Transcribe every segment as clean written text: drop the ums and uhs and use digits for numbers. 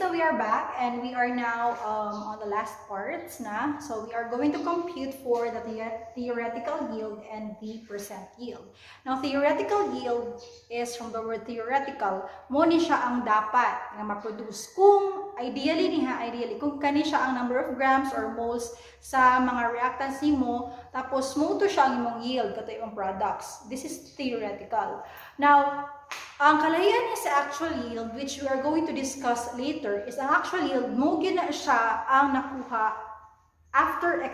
so we are back and we are now on the last parts na. So we are going to compute for the theoretical yield and the percent yield. Now theoretical yield is from the word theoretical, mo ni siya ang dapat nga ma-produce kung ideally kung kani siya ang number of grams or moles sa mga reactants nimo, tapos mo to siya ang imong yield kato imong products. This is theoretical. Now ang kalahian is actual yield, which we are going to discuss later, is ang actual yield mo gina siya ang nakuha after the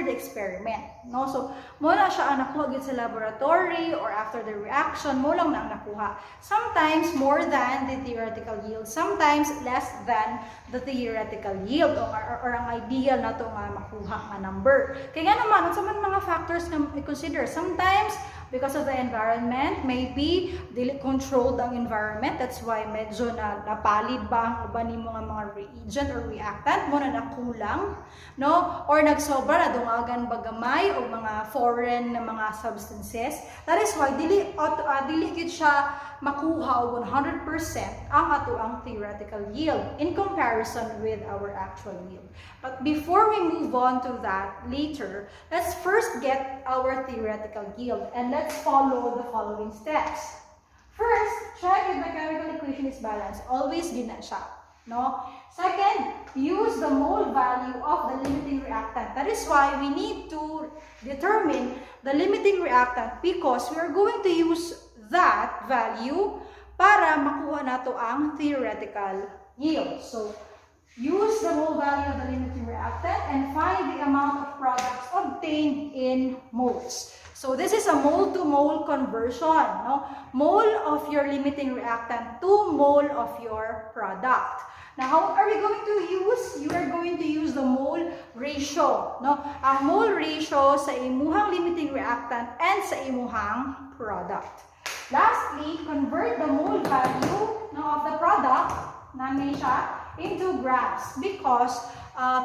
experiment, no? So mo na siya ang nakuha gid sa laboratory or after the reaction, mo lang na ang nakuha. Sometimes more than the theoretical yield, sometimes less than the theoretical yield or ang ideal na to nga makuha nga number. Kaya nga naman, unsa man mga factors nga i-consider. Sometimes because of the environment, maybe dili controlled ang environment, that's why medyo napalid ba ang uban nimo nga mga reagent or reactant mo na nakulang, no? Or nagsobra na dungagan bagamay o mga foreign na mga substances. That is why dili gid siya makuha og 100% ang ato ang theoretical yield in comparison with our actual yield. But before we move on to that later, let's first get our theoretical yield and let's follow the following steps. First, check if the chemical equation is balanced. Always din na siya, no? Second, use the mole value of the limiting reactant. That is why we need to determine the limiting reactant because we are going to use that value para makuha nato ang theoretical yield. So, use the mole value of the limiting reactant and find the amount of products obtained in moles. So, this is a mole-to-mole conversion, no? Mole of your limiting reactant to mole of your product. Now, how are we going to use? You are going to use the mole ratio, no? Ang mole ratio sa imuhang limiting reactant and sa imuhang product. Lastly, convert the mole value of the product namin siya into grams because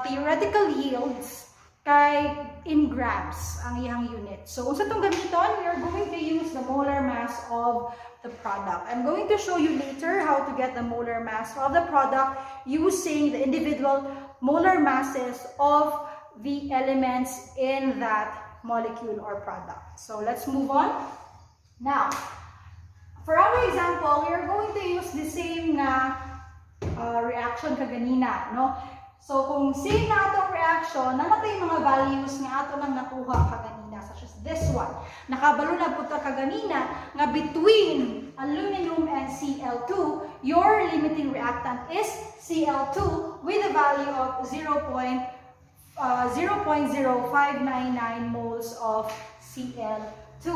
theoretical yields kay in grams ang iyang unit. So, unsa tong gamiton? We are going to use the molar mass of the product. I'm going to show you later how to get the molar mass of the product using the individual molar masses of the elements in that molecule or product. So, let's move on. Now, for our example, we are going to use the same reaction kaganina, no? So, kung same na atong reaction, namatay mga values nga ato nang nakuha kaganina, such as this one. Nakabalo na po ta kaganina nga between aluminum and Cl2, your limiting reactant is Cl2 with a value of 0.0599 moles of Cl2.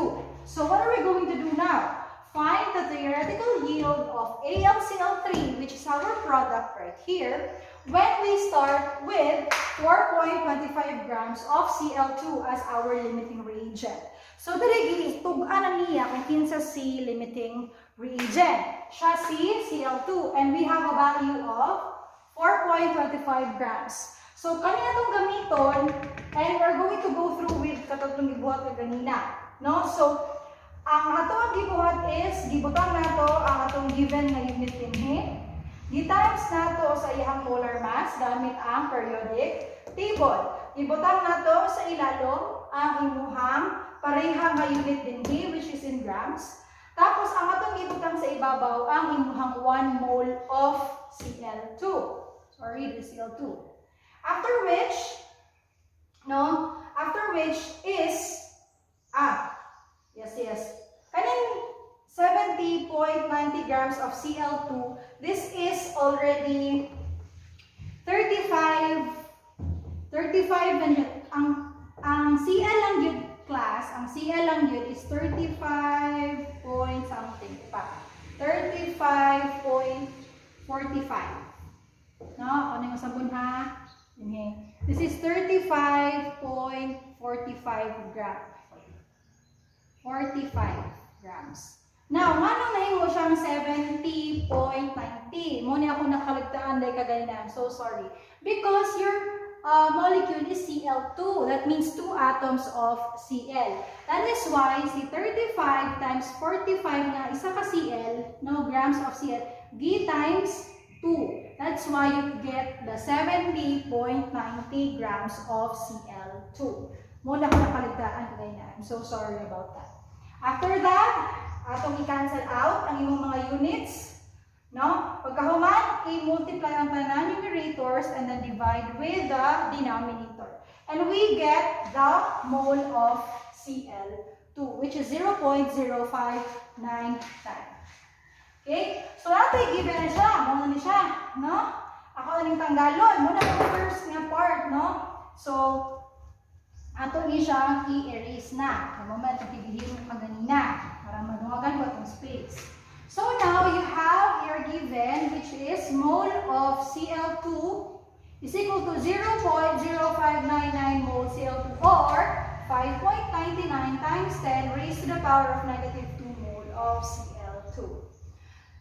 So, what are we going to do now? Find the theoretical yield of AlCl3, which is our product right here, when we start with 4.25 grams of Cl2 as our limiting reagent. So, dali tugan niya kung kinsa si limiting reagent. Siya si Cl2, and we have a value of 4.25 grams. So, kanina itong gamiton, and we're going to go through with katong gibuhat na ganina. No? So, ang ato ang gibuhat is, gibutang nato ang atong given na unit dinhi. Gi-times nato sa iyang molar mass gamit ang periodic table. Gibutang nato sa ilalom ang imuhang parehang nga unit dinhi, which is in grams. Tapos ang atong gibutang sa ibabaw ang imuhang 1 mole of Cl2. Sorry, the Cl2. After which is yes. Kaning 70.90 grams of Cl2, this is already 35 ang Cl lang yun class, ang Cl lang yun is 35 point something pa. 35.45. No, ano yung sabon ha? This is 35.45 grams. 45 grams. Now, manong nahimo siyang 70.90. Muna ako nakaligtaan dahil kaganina. I'm so sorry. Because your molecule is Cl2. That means 2 atoms of Cl. That is why si 35 times 45 na isa ka Cl, no grams of Cl, D times 2. That That's why you get the 70.90 grams of Cl2. Muna ko nakaligtaan kagay na. I'm so sorry about that. After that, atong i-cancel out ang imong mga units. No? Pagkahuman, i-multiply ang tanan numerators and then divide with the denominator. And we get the mole of Cl2, which is 0.0599. Okay? So, natin given na siya. Muna ni siya. No? Ako aning tanggalon. Muna ang first nga part. No? So, ato ni siya i-erase na. The moment ipibigay mo pa ganina para madungagan ko itong space. So, now you have your given, which is mole of Cl2 is equal to 0.0599 mole Cl2 or 5.99 times 10 raised to the power of -2 mole of Cl2.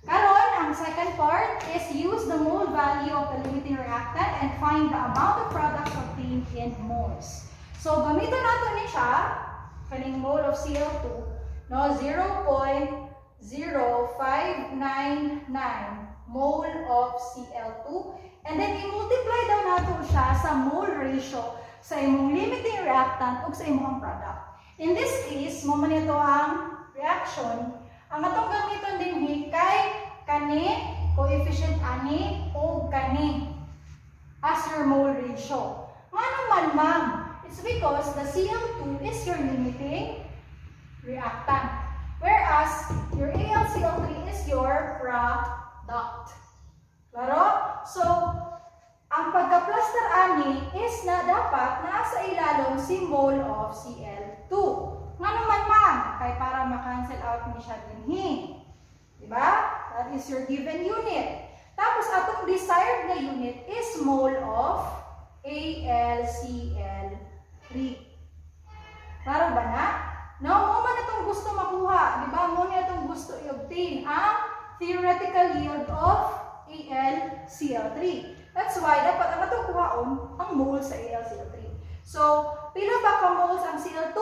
Karon, ang second part is use the mole value of the limiting reactant and find the amount of products obtained in moles. So, gamiton nato ni siya, kaning mole of Cl2, no, 0.0599 mole of Cl2, and then i-multiply daw nato siya sa mole ratio sa imong limiting reactant ug sa imong product. In this case, mo man ito ang reaction. Ang atong gamiton dinhi kay kani, coefficient ani, o kani as your mole ratio. Ngano man, ma'am? It's because the Cl2 is your limiting reactant, whereas your AlCl3 is your product. Klaro? So, ang pagka-plaster ani is na dapat nasa ilalom si mole of Cl2. Nga naman, ma'am, kay para ma-cancel out ni siya dinhi. Diba? That is your given unit. Tapos, atong desired na unit is mole of AlCl3. Klaro ba na? No, mo man itong gusto makuha. Diba? Mo na itong gusto i-obtain ang theoretical yield of AlCl3. That's why, dapat ang atong kuhaon ang mole sa AlCl3. So, pila ba ka moles ang Cl2?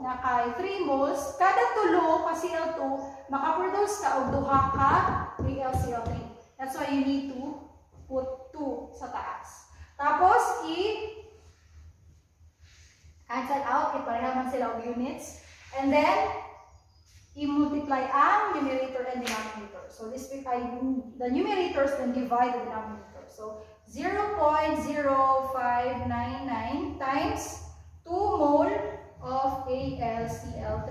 Na kay 3 moles, kada tulo ka Cl2, makaproduce ka og duha ka AlCl3. That's why you need to put 2 sa taas. Tapos, cancel out, iparehaman sila og units. And then, i-multiply ang numerator and denominator. So, this the numerators then divide the denominator. So, 0.0599 times 2 mole of AlCl3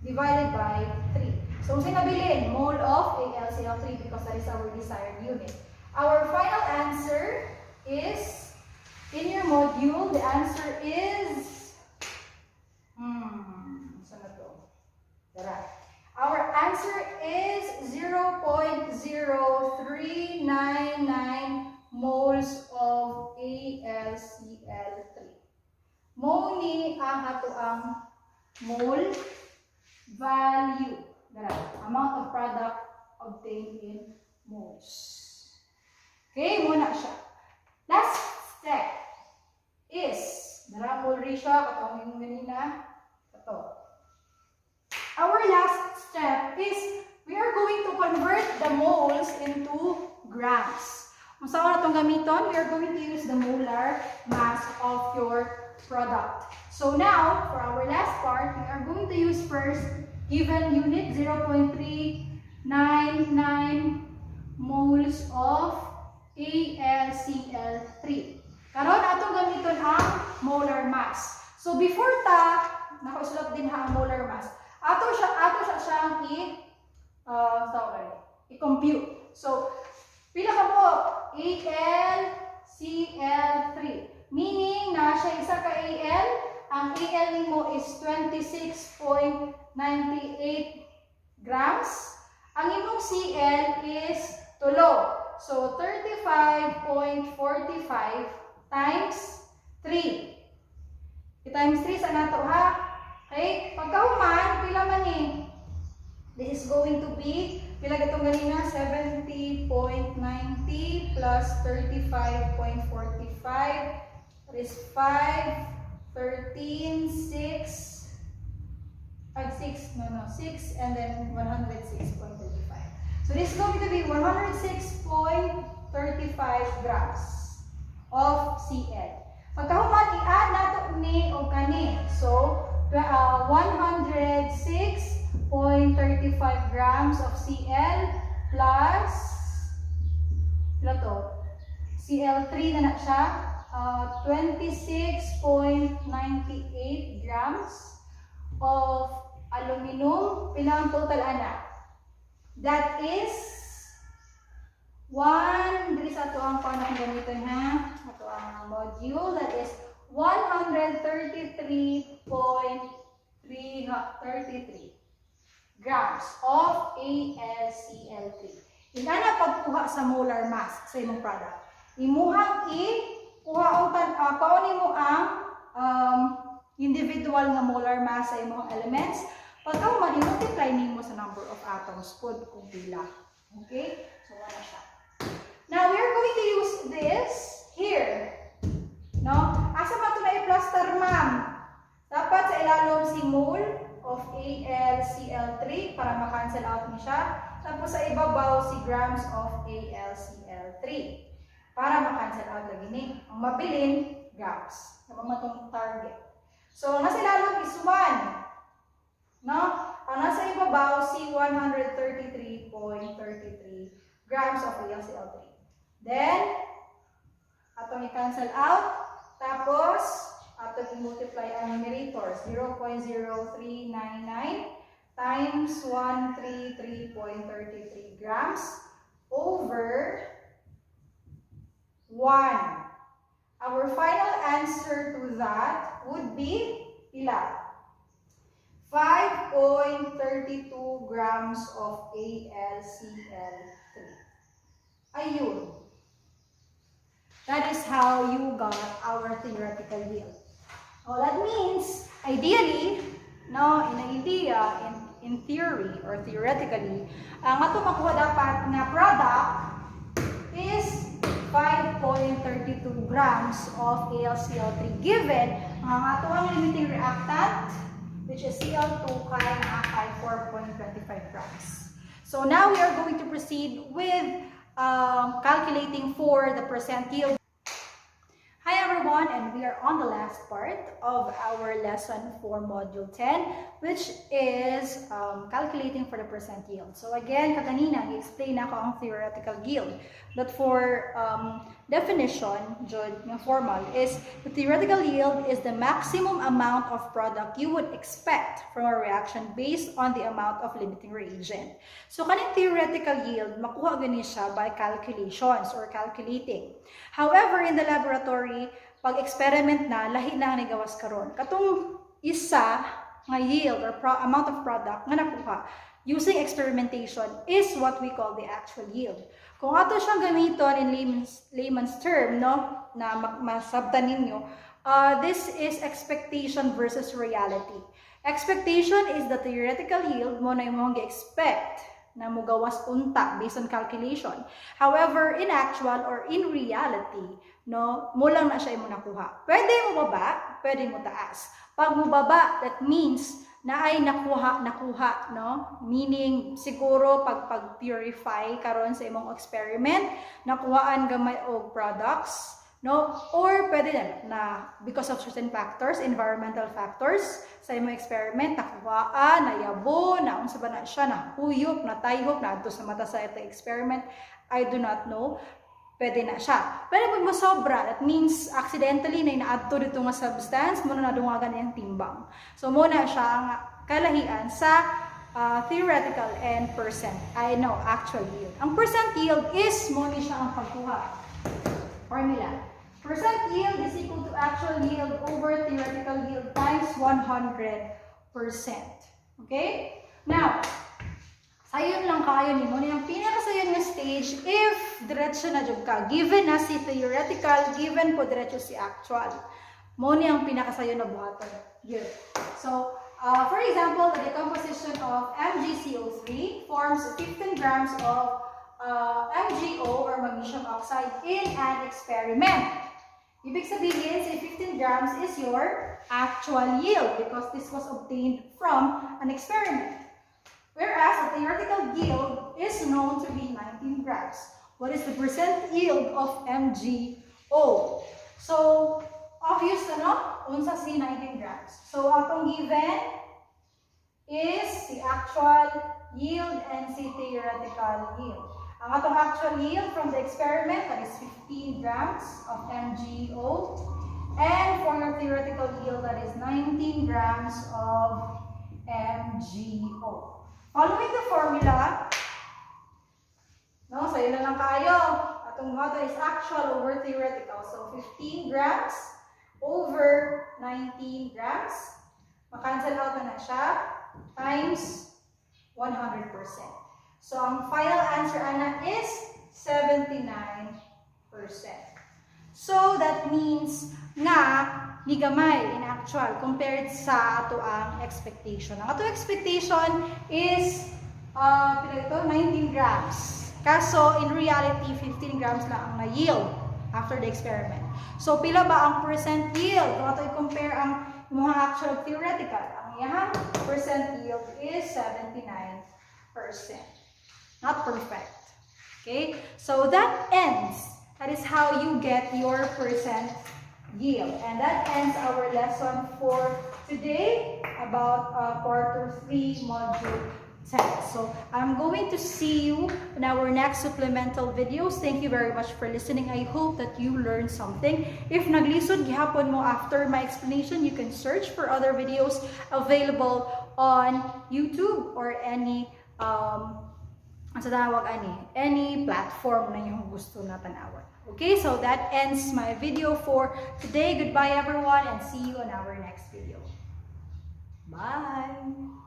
divided by 3. So, sinabilin, mole of AlCl3 because that is our desired unit. Our final answer is, in your module, the answer is, our answer is 0.0399 moles of AlCl3. Mo ni ang ato ang mole value. Amount of product obtained in moles. Okay, muna siya. Last step is, mole ratio, katong yung ganina, ito. Our last step is, we are going to convert the moles into grams. Kung saan na itong gamiton, we are going to use the molar mass of your product. So now, for our last part, we are going to use first given unit 0.399 moles of AlCl3. Karon atong gamiton ang molar mass. So before ta, nakasulat din ha ang molar mass. Ato siya siyang i-compute. So, pila ka po? AlCl3. Meaning na siya isa ka Al, ang Al nimo is 26.98 grams. Ang imong Cl is tulo. So, 35.45 times 3. I-times 3 sa nato ha. Okay? Pagkahuman, pila man ni? This is going to be, pila gatong ganina, 70.90 plus 35.45. That is 5, 13, 6, 6, and then 106.35. So this is going to be 106.35 grams of Cl. Pagkahuman, i-add nato ni o kani. So, 106.35 grams of Cl plus Cl3 na siya. 26.98 grams of aluminum. Pilang total ana? That is dili sa ito ang panang gamitin ha. Ito ang module. That is 133.33 grams of AlCl3. Ina na pagkuha sa molar mass sa imong product. Imuhang kuha paunin mo ang individual nga molar mass sa imong elements. Pagka mo i-multiply nimo sa number of atoms pod kung pila. Okay? So wala siya. Now we are going to use this here. No? Asa man ito na i-plaster, ma'am? Dapat sa ilalom si mole of AlCl3 para ma-cancel out niya siya. Tapos sa ibabaw si grams of AlCl3 para ma-cancel out lagi ni. Ang mabilin, grams. Naman itong target. So, nasa ilalom is 1. No? Ang nasa ibabaw si 133.33 grams of AlCl3. Then, atong i-cancel out. Tapos, atong i-multiply ang numerator. 0.0399 times 133.33 grams over 1. Our final answer to that would be ilan? 5.32 grams of AlCl3. Ayun. That is how you got our theoretical yield. Well, that means, ideally, no, in idea, in theory or theoretically, ang ato makuha dapat nga product is 5.32 grams of AlCl3 given ang ato ang limiting reactant, which is Cl2 kaya na 4.25 grams. So now we are going to proceed with calculating for the percent yield. Hi everyone, and we are on the last part of our lesson for module 10, which is calculating for the percent yield. So again, katanina, i-explain ako ang theoretical yield. But for definition, formal, is the theoretical yield is the maximum amount of product you would expect from a reaction based on the amount of limiting reagent. So kaning theoretical yield, makuha gani siya by calculations or calculating. However, in the laboratory, pag experiment na, lahi na ang nagawas karon. Katong isa nga yield or amount of product nga nakuha using experimentation is what we call the actual yield. Kung ato siyang gamiton in layman's term, no, na masabtan ninyo, this is expectation versus reality. Expectation is the theoretical yield mo na imong gi-expect na mugawas unta based on calculation. However, in actual or in reality, no, mo lang na siya imong nakuha. Pwede mo baba, pwede mo taas. Pag mo baba, that means na ay nakuha, no? Meaning, siguro pag-purify karon sa imong experiment, nakuhaan gamay og products, no? Or pwede na because of certain factors, environmental factors, sa imong experiment, nakuhaan, nayabo, naunsa ba na siya, nahuyop, natayhop, naadto sa mata sa ito experiment, I do not know. Pwede na siya. Pero pag masobra, that means accidentally na inaadto dito nga substance, muna na dungagan yung timbang. So muna siya ang kalahian sa theoretical and actual yield. Ang percent yield is muna siya ang pagkuha. Formula. Percent yield is equal to actual yield over theoretical yield times 100%. Okay? Now, sayon lang kayo ni mo yung pinakasayon nga stage if diretso na jud ka. Given na si theoretical, given po diretso si actual. Mo ni ang pinakasayon na buhaton. Good. So, for example, the decomposition of MgCO3 forms 15 grams of MgO or magnesium oxide in an experiment. Ibig sabihin, si 15 grams is your actual yield because this was obtained from an experiment. Whereas a theoretical yield is known to be 19 grams. What is the percent yield of MgO? So, obvious na no? Unsa si 19 grams. So, atong given is the actual yield and the theoretical yield. Ang atong actual yield from the experiment, that is 15 grams of MgO. And for your theoretical yield, that is 19 grams of MgO. Following the formula, no, so yun na lang kayo. Atong motto is actual over theoretical. So 15 grams over 19 grams. Makancel out na siya times 100%. So ang final answer ana is 79%. So that means nga ni gamay in actual compared sa ato ang expectation. Ang ato expectation is 19 grams. Kaso in reality 15 grams lang ang na-yield after the experiment. So pila ba ang percent yield? Kung ato i-compare ang mga actual theoretical, ang iyang percent yield is 79%. Not perfect. Okay? So that ends. That is how you get your percent yield. And that ends our lesson for today about quarter 3 module 10. So I'm going to see you in our next supplemental videos. Thank you very much for listening. I hope that you learned something. If naglisod gihapon mo after my explanation, you can search for other videos available on YouTube or any any platform na yung gusto na tanawan. Okay, so that ends my video for today. Goodbye everyone and see you on our next video. Bye!